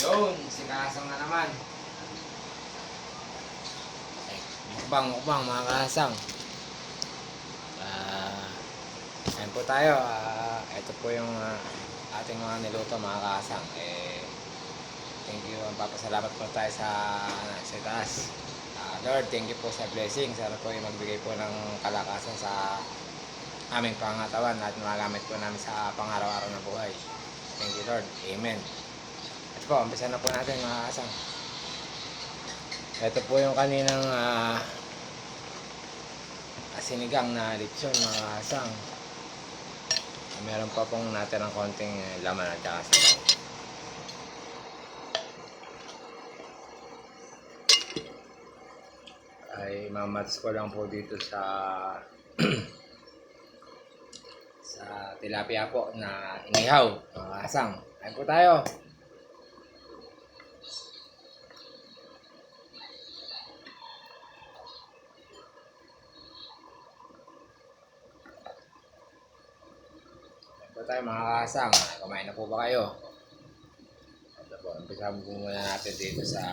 Yun, si Kasang na naman. Mukbang mga Kasang. Ayan po tayo. Ito po yung ating mga niluto mga Kasang. Thank you. Papasalamat po tayo sa taas. Lord, thank you po sa blessing. Sana po yung magbigay po ng kalakasan sa aming pangatawan at magamit po namin sa pang-araw-araw na buhay. Thank you Lord. Amen. Ito po, umpisa na po natin mga Kasang. Ito po yung kaninang sinigang na lechon mga Kasang. Meron pa pong natin ng konting laman at saka sabaw. Ay mamats ko lang po dito sa sa tilapia po na inihaw mga Kasang. Ayun po tayo. Ayun po tayo mga Kasang. Kumain na po ba kayo? Ito po, umpisa po muna natin dito sa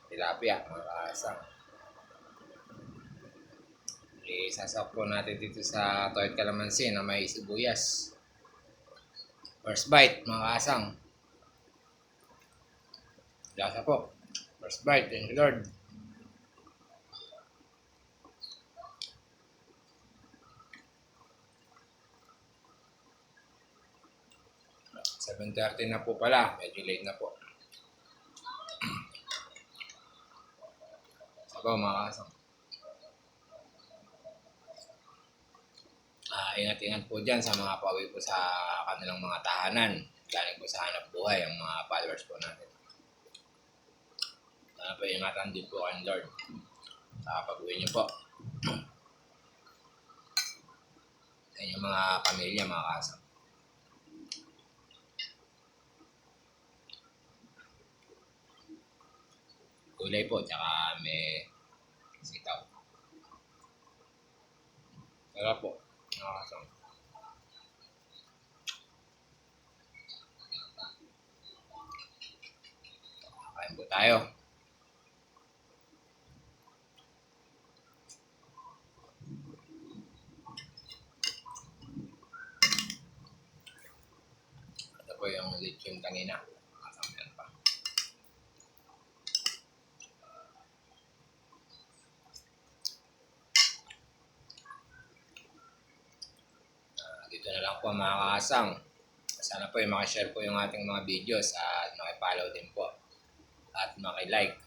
tilapia mga Kasang. Isasap po natin dito sa toyot kalamansi na may sibuyas. First bite mga Kasang. Lasa po. First bite. Thank you Lord. $7:30 na po pala. Medyo late na po. Sabaw mga Kasang. Ingat-ingat po dyan sa mga pauwi po sa kanilang mga tahanan. Galing po sa hanap buhay ang mga followers po natin. Sana po ingatan din po kayo Lord sa pag-uwi niyo po. Sa inyong mga pamilya mga Kasang. Gulay po tsaka may sitaw. Sarap po mga Kasang. Kain po tayo. Ito po yung lechon kanina. Kasang yan pa. Dito na lang po mga Kasang. Sana po yung makishare po yung ating mga videos at makipollow din po. At makilike.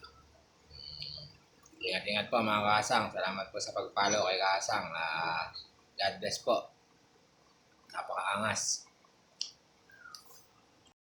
Ingat-ingat po mga Kasang. Salamat po sa pag-follow kay Kasang. God bless po. Napakaangas.